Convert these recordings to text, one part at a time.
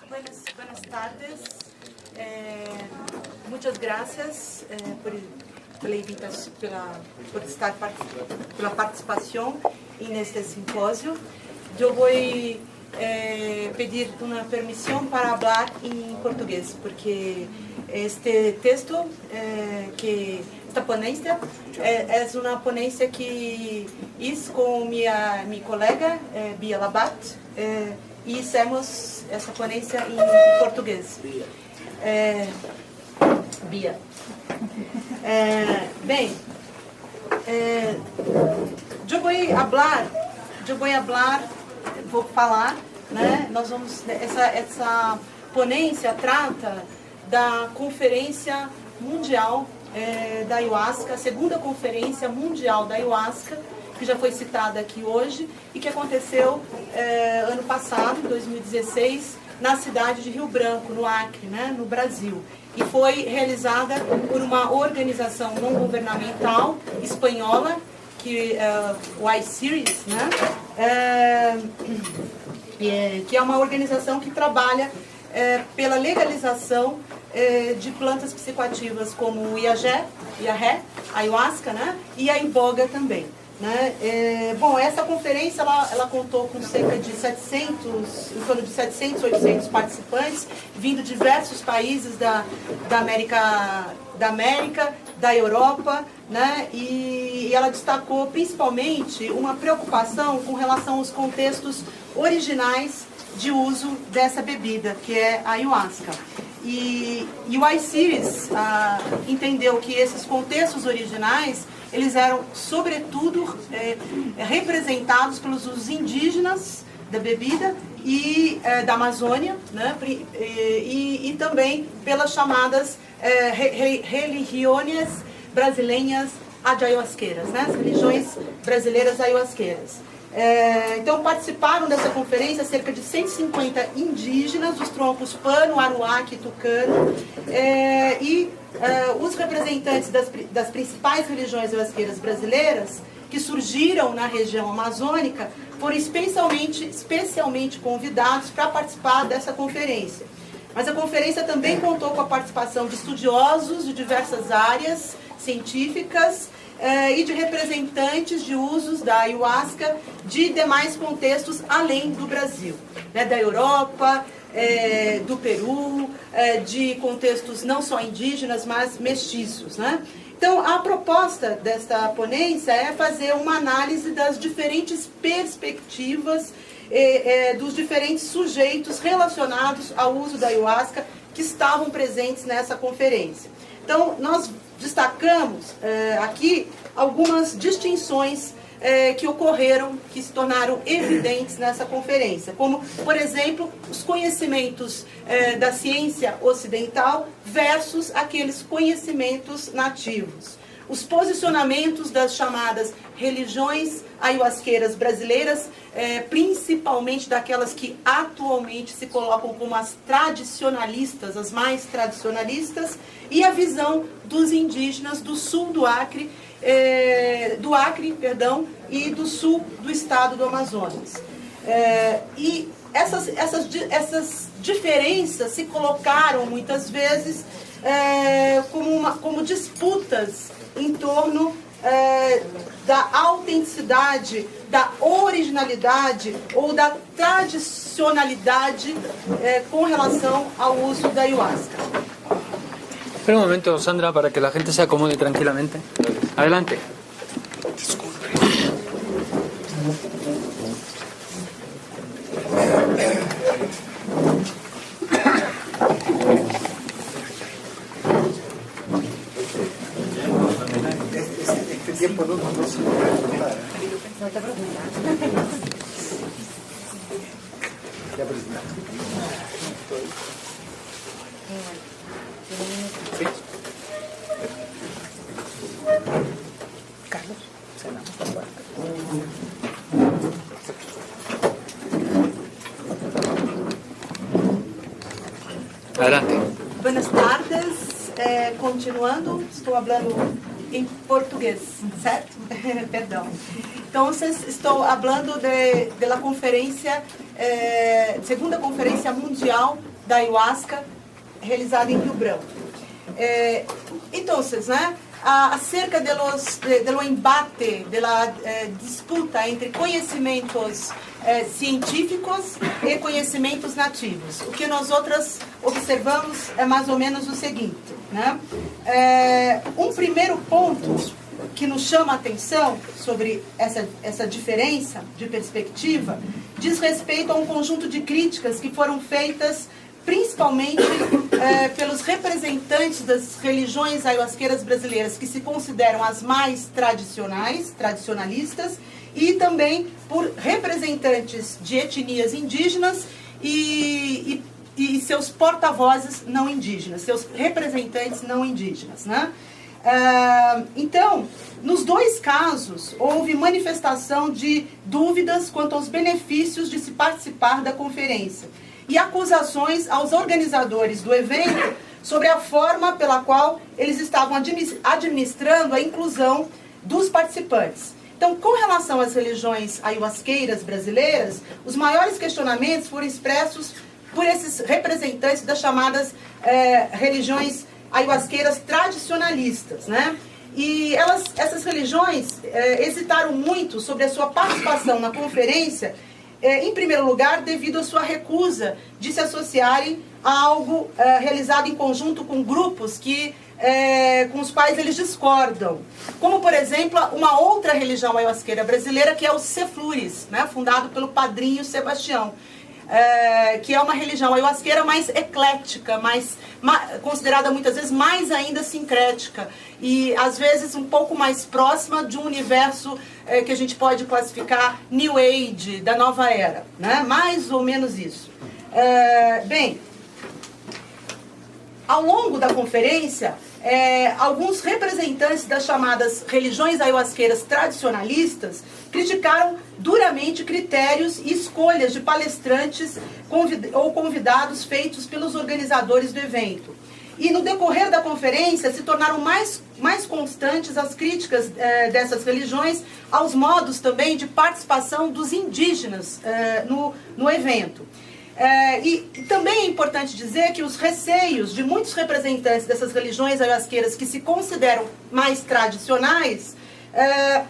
Buenas tardes. Muchas gracias pela participação neste simpósio. Eu vou pedir uma permissão para falar em português, porque este texto, esta ponência, é uma ponência que fiz com minha colega Bia Labat, e fizemos essa ponência em português. Bia. Bem, vou falar, né? Nós vamos, essa ponência trata da Conferência Mundial da Ayahuasca, a segunda Conferência Mundial da Ayahuasca, que já foi citada aqui hoje e que aconteceu ano passado, em 2016, na cidade de Rio Branco, no Acre, né, no Brasil. E foi realizada por uma organização não governamental espanhola, que é o iSeries, né, que é uma organização que trabalha pela legalização de plantas psicoativas como o iagé, a ayahuasca, né, e a iboga também. Né? Bom, essa conferência ela contou com cerca de 700, 800 participantes, vindo de diversos países da América, da Europa, né? E ela destacou principalmente uma preocupação com relação aos contextos originais de uso dessa bebida, que é a ayahuasca. E o iSeries entendeu que esses contextos originais eles eram, sobretudo, representados pelos usos indígenas da bebida e da Amazônia, né? E também pelas chamadas religiões brasileiras ayahuasqueiras, né? As religiões brasileiras ayahuasqueiras. Então participaram dessa conferência cerca de 150 indígenas dos troncos Pano, Aruac e Tucano, e os representantes das principais religiões ayahuasqueiras brasileiras que surgiram na região amazônica foram especialmente convidados para participar dessa conferência. Mas a conferência também contou com a participação de estudiosos de diversas áreas científicas e de representantes de usos da ayahuasca de demais contextos além do Brasil, né, da Europa, do Peru, de contextos não só indígenas, mas mestiços, né? Então, a proposta desta ponência é fazer uma análise das diferentes perspectivas dos diferentes sujeitos relacionados ao uso da ayahuasca que estavam presentes nessa conferência. Então, nós destacamos aqui algumas distinções que ocorreram, que se tornaram evidentes nessa conferência, como, por exemplo, os conhecimentos da ciência ocidental versus aqueles conhecimentos nativos. Os posicionamentos das chamadas religiões ayahuasqueiras brasileiras, principalmente daquelas que atualmente se colocam como as tradicionalistas, as mais tradicionalistas, e a visão dos indígenas do sul do Acre, e do sul do estado do Amazonas. E essas diferenças se colocaram muitas vezes como disputas em torno da autenticidade, da originalidade ou da tradicionalidade com relação ao uso da ayahuasca. Espera un momento, Sandra, para que la gente se acomode tranquilamente. Adelante. Este tiempo no se puede preguntar. No te preguntas. Ya preguntas. Carlos, cerramos la puerta. Adelante. Buenas tardes. Continuando, estou falando em português, certo? Perdão. Então, estou falando da conferência, segunda conferência mundial da ayahuasca realizada em Rio Branco. Então, né, acerca do embate, da disputa entre conhecimentos científicos e conhecimentos nativos. O que nós outras observamos é mais ou menos o seguinte, né? Um primeiro ponto que nos chama a atenção sobre essa diferença de perspectiva diz respeito a um conjunto de críticas que foram feitas principalmente pelos representantes das religiões ayahuasqueiras brasileiras, que se consideram as mais tradicionalistas, e também por representantes de etnias indígenas e seus porta-vozes não indígenas, seus representantes não indígenas, né? Então, nos dois casos, houve manifestação de dúvidas quanto aos benefícios de se participar da conferência e acusações aos organizadores do evento sobre a forma pela qual eles estavam administrando a inclusão dos participantes. Então, com relação às religiões ayahuasqueiras brasileiras, os maiores questionamentos foram expressos por esses representantes das chamadas religiões ayahuasqueiras tradicionalistas, né? E essas religiões hesitaram muito sobre a sua participação na conferência, em primeiro lugar, devido à sua recusa de se associarem a algo realizado em conjunto com grupos com os quais eles discordam. Como, por exemplo, uma outra religião ayahuasqueira brasileira, que é o Ceflures, né, fundado pelo padrinho Sebastião, que é uma religião ayahuasqueira mais eclética, considerada muitas vezes mais ainda sincrética e às vezes um pouco mais próxima de um universo que a gente pode classificar New Age, da nova era, né? Mais ou menos isso. Bem, ao longo da conferência, alguns representantes das chamadas religiões ayahuasqueiras tradicionalistas criticaram duramente critérios e escolhas de palestrantes ou convidados feitos pelos organizadores do evento. E no decorrer da conferência se tornaram mais constantes as críticas dessas religiões aos modos também de participação dos indígenas no evento. E também é importante dizer que os receios de muitos representantes dessas religiões ayahuasqueiras que se consideram mais tradicionais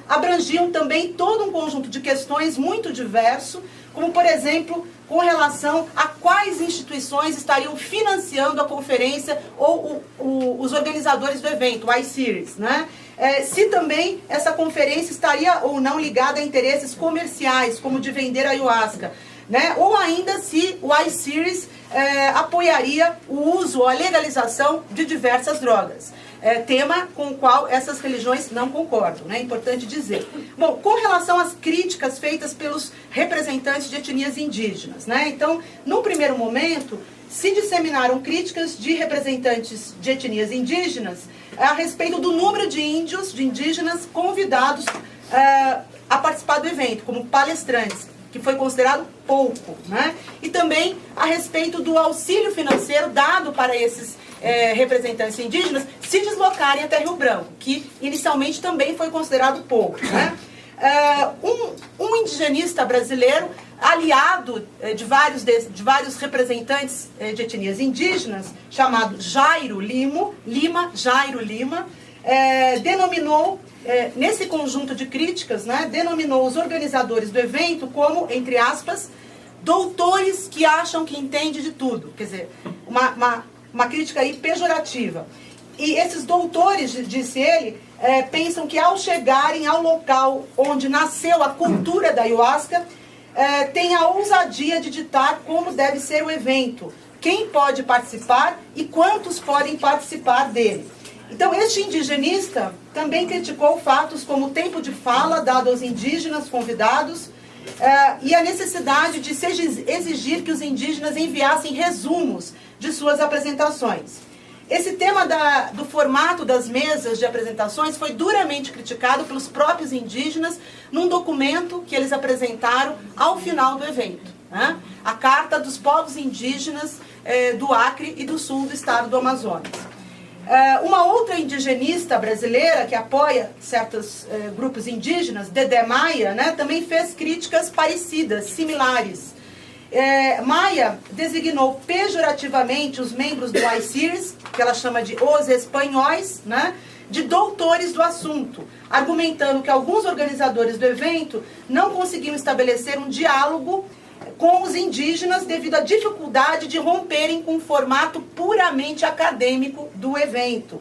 abrangiam também todo um conjunto de questões muito diverso, como, por exemplo, com relação a quais instituições estariam financiando a conferência ou os organizadores do evento, o iSeries, né? Se também essa conferência estaria ou não ligada a interesses comerciais, como de vender ayahuasca, né? Ou ainda se o iSeries apoiaria o uso ou a legalização de diversas drogas. Tema com o qual essas religiões não concordam, né? É importante dizer. Bom, com relação às críticas feitas pelos representantes de etnias indígenas, né? Então, no primeiro momento, se disseminaram críticas de representantes de etnias indígenas a respeito do número de indígenas convidados a participar do evento, como palestrantes, que foi considerado pouco, né? E também a respeito do auxílio financeiro dado para esses representantes indígenas se deslocarem até Rio Branco, que inicialmente também foi considerado pouco, né? Um indigenista brasileiro, aliado de vários representantes de etnias indígenas, chamado Jairo Lima, denominou, nesse conjunto de críticas, né, denominou os organizadores do evento como, entre aspas, doutores que acham que entende de tudo. Quer dizer, uma crítica aí pejorativa. E esses doutores, disse ele, pensam que ao chegarem ao local onde nasceu a cultura da ayahuasca, tem a ousadia de ditar como deve ser o evento, quem pode participar e quantos podem participar dele. Então, este indigenista também criticou fatos como o tempo de fala dado aos indígenas convidados e a necessidade de se exigir que os indígenas enviassem resumos de suas apresentações. Esse tema do formato das mesas de apresentações foi duramente criticado pelos próprios indígenas num documento que eles apresentaram ao final do evento, né? A Carta dos Povos Indígenas do Acre e do Sul do Estado do Amazonas. Uma outra indigenista brasileira que apoia certos grupos indígenas, Dedé Maia, né, também fez críticas parecidas, similares. Maia designou pejorativamente os membros do I-Series, que ela chama de os espanhóis, né, de doutores do assunto, argumentando que alguns organizadores do evento não conseguiam estabelecer um diálogo com os indígenas devido à dificuldade de romperem com o formato puramente acadêmico do evento.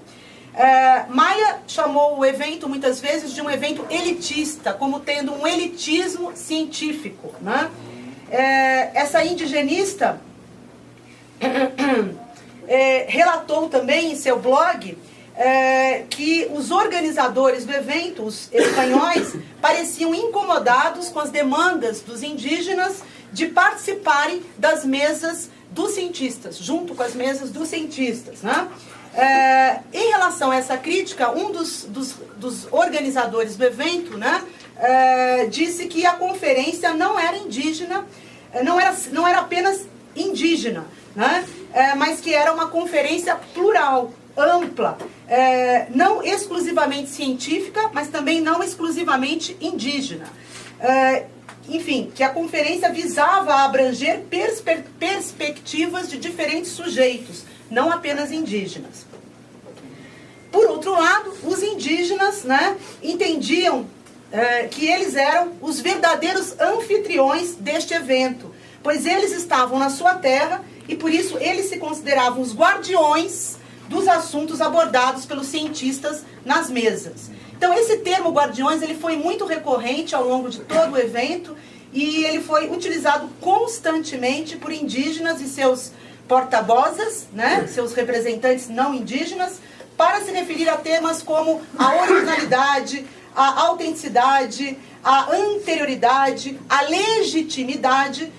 Maia chamou o evento muitas vezes de um evento elitista, como tendo um elitismo científico, né? Essa indigenista relatou também em seu blog que os organizadores do evento, os espanhóis, pareciam incomodados com as demandas dos indígenas de participarem das mesas dos cientistas, junto com as mesas dos cientistas, né? Em relação a essa crítica, um dos organizadores do evento, né, disse que a conferência não era indígena, não era apenas indígena, né, mas que era uma conferência plural, ampla, não exclusivamente científica, mas também não exclusivamente indígena. Enfim, que a conferência visava abranger perspectivas de diferentes sujeitos, não apenas indígenas. Por outro lado, os indígenas, né, entendiam que eles eram os verdadeiros anfitriões deste evento, pois eles estavam na sua terra e por isso eles se consideravam os guardiões dos assuntos abordados pelos cientistas nas mesas. Então esse termo guardiões ele foi muito recorrente ao longo de todo o evento e ele foi utilizado constantemente por indígenas e seus porta-vozes, né, seus representantes não indígenas, para se referir a temas como a originalidade, a autenticidade, a anterioridade, a legitimidade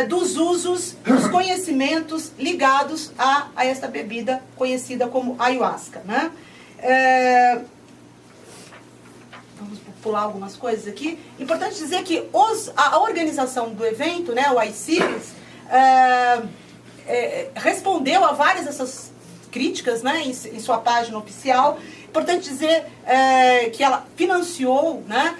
dos usos, dos conhecimentos ligados a esta bebida conhecida como ayahuasca, né? Vamos pular algumas coisas aqui. Importante dizer que a organização do evento, né, o I-Series, respondeu a várias dessas críticas, né, em sua página oficial. Importante dizer que ela financiou, né,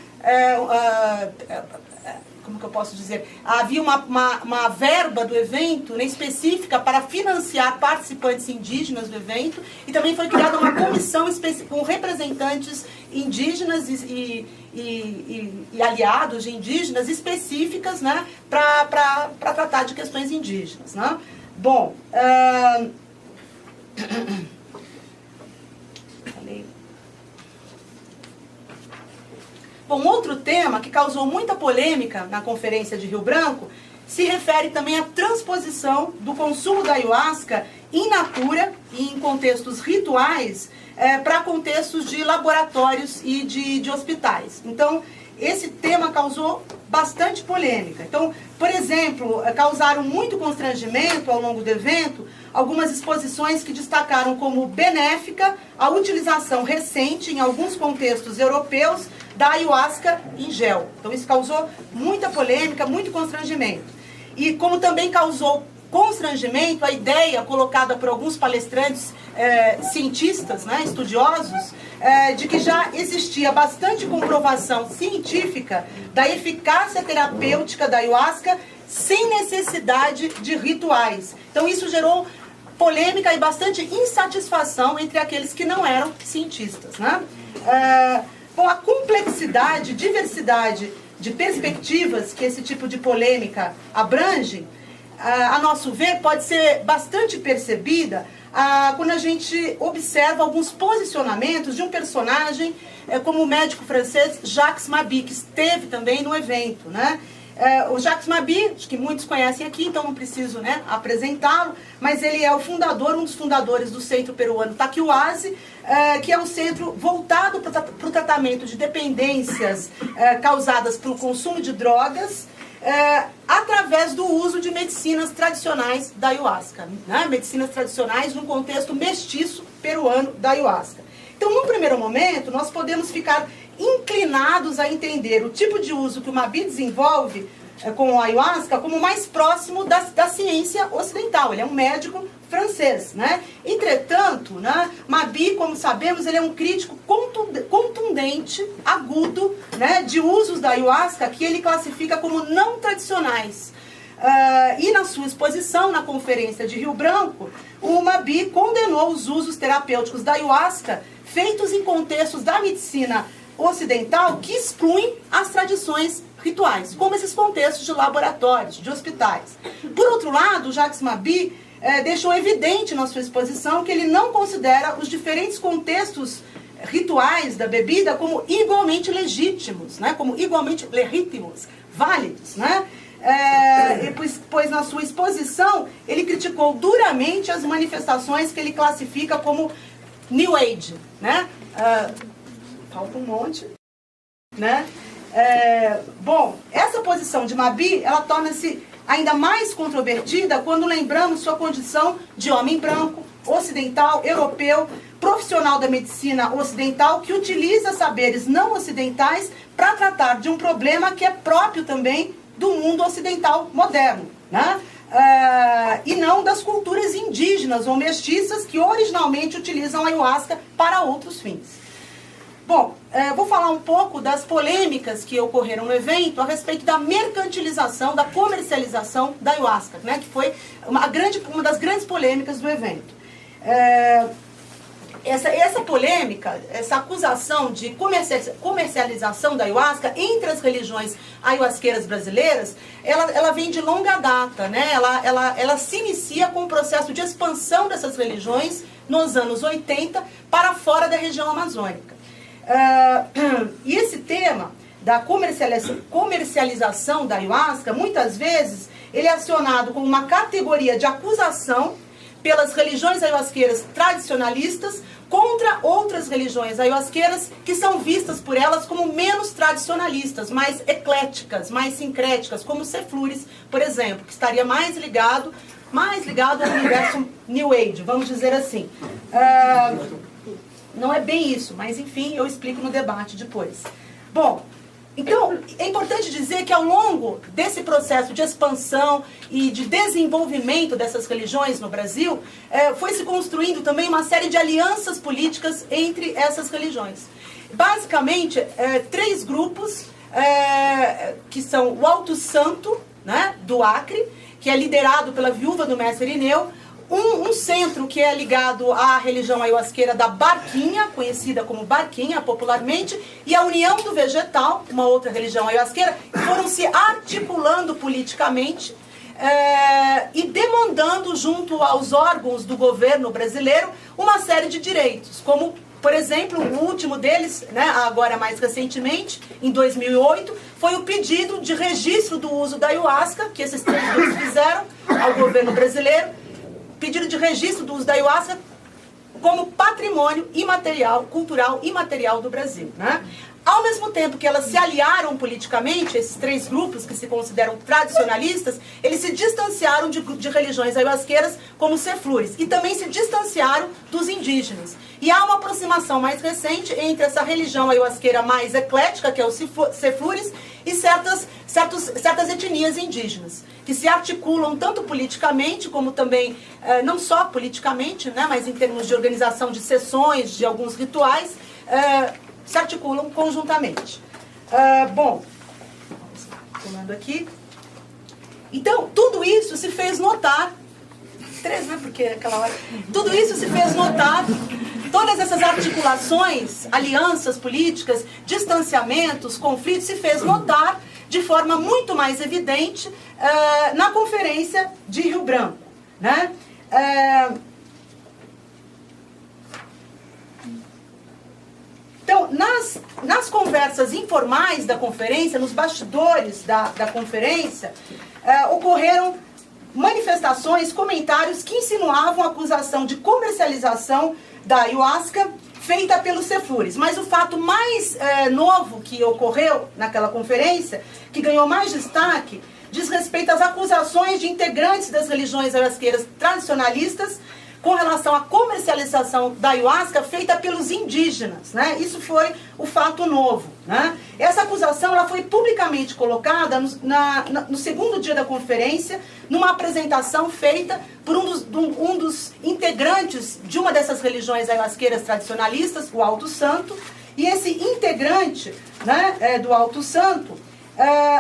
como que eu posso dizer? Havia uma verba do evento, né, específica para financiar participantes indígenas do evento e também foi criada uma comissão com representantes indígenas e aliados de indígenas específicas, né, para tratar de questões indígenas, né? Bom, Bom, outro tema que causou muita polêmica na Conferência de Rio Branco se refere também à transposição do consumo da ayahuasca in natura e em contextos rituais para contextos de laboratórios e de hospitais. Então, esse tema causou bastante polêmica. Então, por exemplo, causaram muito constrangimento ao longo do evento algumas exposições que destacaram como benéfica a utilização recente em alguns contextos europeus da ayahuasca em gel. Então isso causou muita polêmica, muito constrangimento. E como também causou constrangimento a ideia colocada por alguns palestrantes cientistas, né, estudiosos, de que já existia bastante comprovação científica da eficácia terapêutica da ayahuasca sem necessidade de rituais. Então isso gerou polêmica e bastante insatisfação entre aqueles que não eram cientistas, né? Bom, a complexidade, diversidade de perspectivas que esse tipo de polêmica abrange, a nosso ver, pode ser bastante percebida quando a gente observa alguns posicionamentos de um personagem como o médico francês Jacques Mabi, que esteve também no evento, né? O Jacques Mabi, acho que muitos conhecem aqui, então não preciso, né, apresentá-lo, mas ele é o fundador, um dos fundadores do Centro Peruano Taquihuasi, que é um centro voltado para o tratamento de dependências causadas pelo consumo de drogas, através do uso de medicinas tradicionais da ayahuasca, né? Medicinas tradicionais no contexto mestiço peruano da ayahuasca. Então, num primeiro momento, nós podemos ficar inclinados a entender o tipo de uso que o Mabi desenvolve com a ayahuasca como mais próximo da ciência ocidental. Ele é um médico francês, né? Entretanto, né, Mabi, como sabemos, ele é um crítico contundente, agudo, né, de usos da ayahuasca que ele classifica como não tradicionais. E na sua exposição, na Conferência de Rio Branco, o Mabi condenou os usos terapêuticos da ayahuasca feitos em contextos da medicina ocidental que excluem as tradições rituais, como esses contextos de laboratórios, de hospitais. Por outro lado, Jacques Mabi deixou evidente na sua exposição que ele não considera os diferentes contextos rituais da bebida como igualmente legítimos, né? Como igualmente legítimos, válidos, né? Pois na sua exposição ele criticou duramente as manifestações que ele classifica como New Age, né? Falta um monte, né? Bom, essa posição de Mabi, ela torna-se ainda mais controvertida quando lembramos sua condição de homem branco, ocidental, europeu, profissional da medicina ocidental, que utiliza saberes não ocidentais para tratar de um problema que é próprio também do mundo ocidental moderno, né? E não das culturas indígenas ou mestiças que originalmente utilizam a ayahuasca para outros fins. Bom, vou falar um pouco das polêmicas que ocorreram no evento a respeito da mercantilização, da comercialização da ayahuasca, né, que foi uma das grandes polêmicas do evento. Essa polêmica, essa acusação de comercialização da ayahuasca entre as religiões ayahuasqueiras brasileiras, ela vem de longa data, né? Ela se inicia com o processo de expansão dessas religiões nos anos 80 para fora da região amazônica. E esse tema da comercialização da ayahuasca, muitas vezes, ele é acionado como uma categoria de acusação pelas religiões ayahuasqueiras tradicionalistas contra outras religiões ayahuasqueiras que são vistas por elas como menos tradicionalistas, mais ecléticas, mais sincréticas, como Ceflures, por exemplo, que estaria mais ligado ao universo New Age, vamos dizer assim. Não é bem isso, mas enfim, eu explico no debate depois. Bom, então, é importante dizer que ao longo desse processo de expansão e de desenvolvimento dessas religiões no Brasil, foi se construindo também uma série de alianças políticas entre essas religiões. Basicamente, três grupos, que são o Alto Santo, né, do Acre, que é liderado pela viúva do mestre Irineu, um centro que é ligado à religião ayahuasqueira da Barquinha, conhecida como Barquinha popularmente, e a União do Vegetal, uma outra religião ayahuasqueira, foram se articulando politicamente e demandando junto aos órgãos do governo brasileiro uma série de direitos, como, por exemplo, o último deles, né, agora mais recentemente, em 2008, foi o pedido de registro do uso da ayahuasca, que esses três grupos fizeram ao governo brasileiro, pedido de registro do uso da ayahuasca como patrimônio imaterial, cultural imaterial do Brasil, né? Ao mesmo tempo que elas se aliaram politicamente, esses três grupos que se consideram tradicionalistas, eles se distanciaram de religiões ayahuasqueiras como Ceflures e também se distanciaram dos indígenas. E há uma aproximação mais recente entre essa religião ayahuasqueira mais eclética, que é o Ceflures, e certas etnias indígenas, que se articulam tanto politicamente, como também, não só politicamente, né, mas em termos de organização de sessões, de alguns rituais, se articulam conjuntamente. Bom, tomando aqui. Então, tudo isso se fez notar. Três, né? Porque aquela hora. Tudo isso se fez notar. Todas essas articulações, alianças políticas, distanciamentos, conflitos, se fez notar de forma muito mais evidente na Conferência de Rio Branco, né? Então, nas conversas informais da conferência, nos bastidores da conferência, ocorreram manifestações, comentários que insinuavam a acusação de comercialização da ayahuasca feita pelos Ceflures. Mas o fato mais novo que ocorreu naquela conferência, que ganhou mais destaque, diz respeito às acusações de integrantes das religiões ayahuasqueiras tradicionalistas com relação à comercialização da ayahuasca feita pelos indígenas, né? Isso foi o fato novo, né? Essa acusação ela foi publicamente colocada no segundo dia da conferência, numa apresentação feita por um dos integrantes de uma dessas religiões ayahuasqueiras tradicionalistas, o Alto Santo, e esse integrante, né, do Alto Santo,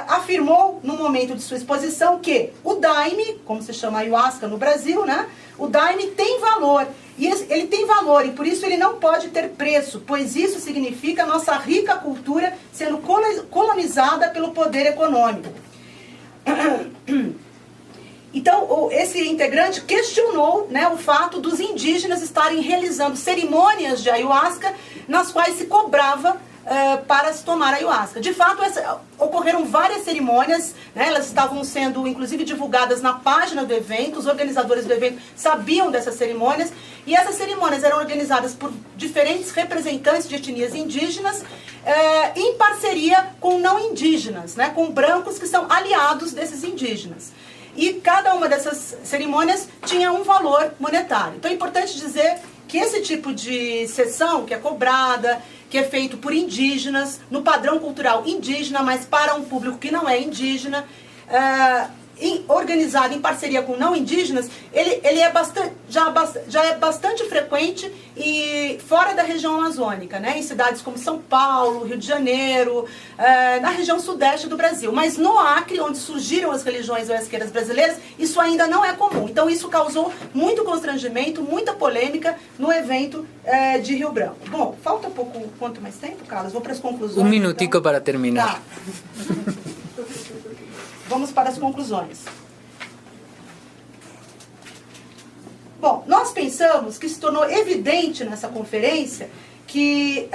afirmou, no momento de sua exposição, que o daime, como se chama ayahuasca no Brasil, né? O daime tem valor. E ele tem valor, e por isso ele não pode ter preço, pois isso significa a nossa rica cultura sendo colonizada pelo poder econômico. Então, esse integrante questionou, né, o fato dos indígenas estarem realizando cerimônias de ayahuasca nas quais se cobrava para se tomar ayahuasca. De fato, ocorreram várias cerimônias, né, elas estavam sendo, inclusive, divulgadas na página do evento, os organizadores do evento sabiam dessas cerimônias, e essas cerimônias eram organizadas por diferentes representantes de etnias indígenas, em parceria com não indígenas, né, com brancos que são aliados desses indígenas. E cada uma dessas cerimônias tinha um valor monetário. Então é importante dizer que esse tipo de sessão, que é cobrada, que é feito por indígenas, no padrão cultural indígena, mas para um público que não é indígena, organizado em parceria com não indígenas, ele é já é bastante frequente e fora da região amazônica, né? Em cidades como São Paulo, Rio de Janeiro, na região sudeste do Brasil. Mas no Acre, onde surgiram as religiões ayahuasqueiras brasileiras, isso ainda não é comum. Então isso causou muito constrangimento, muita polêmica no evento de Rio Branco. Bom, falta pouco, quanto mais tempo, Carlos? Vou para as conclusões. Um minutico então, para terminar. Tá. Vamos para as conclusões. Bom, nós pensamos que se tornou evidente nessa conferência que,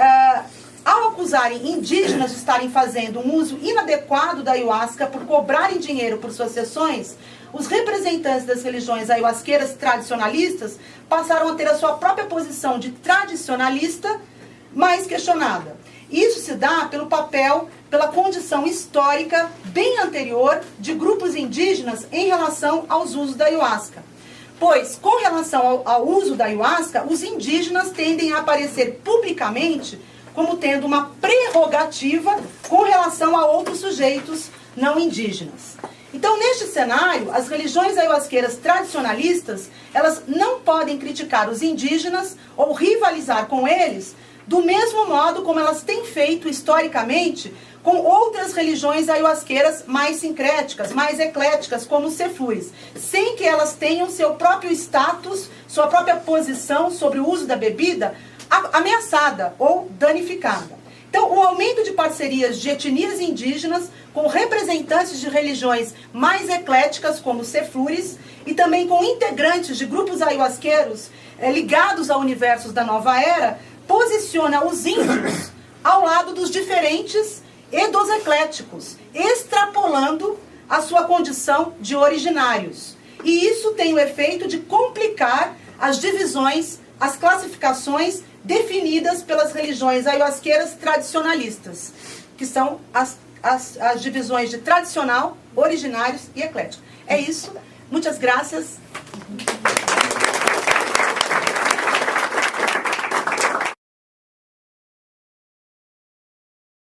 ao acusarem indígenas de estarem fazendo um uso inadequado da ayahuasca por cobrarem dinheiro por suas sessões, os representantes das religiões ayahuasqueiras tradicionalistas passaram a ter a sua própria posição de tradicionalista mais questionada. Isso se dá pela condição histórica bem anterior de grupos indígenas em relação aos usos da ayahuasca. Pois, com relação ao uso da ayahuasca, os indígenas tendem a aparecer publicamente como tendo uma prerrogativa com relação a outros sujeitos não indígenas. Então, neste cenário, as religiões ayahuasqueiras tradicionalistas, elas não podem criticar os indígenas ou rivalizar com eles do mesmo modo como elas têm feito historicamente com outras religiões ayahuasqueiras mais sincréticas, mais ecléticas, como os ceflures, sem que elas tenham seu próprio status, sua própria posição sobre o uso da bebida ameaçada ou danificada. Então, o aumento de parcerias de etnias indígenas com representantes de religiões mais ecléticas, como os ceflures, e também com integrantes de grupos ayahuasqueiros ligados a universos da nova era, posiciona os índios ao lado dos diferentes e dos ecléticos, extrapolando a sua condição de originários. E isso tem o efeito de complicar as divisões, as classificações definidas pelas religiões ayahuasqueiras tradicionalistas, que são as divisões de tradicional, originários e eclético. É isso. Muitas graças.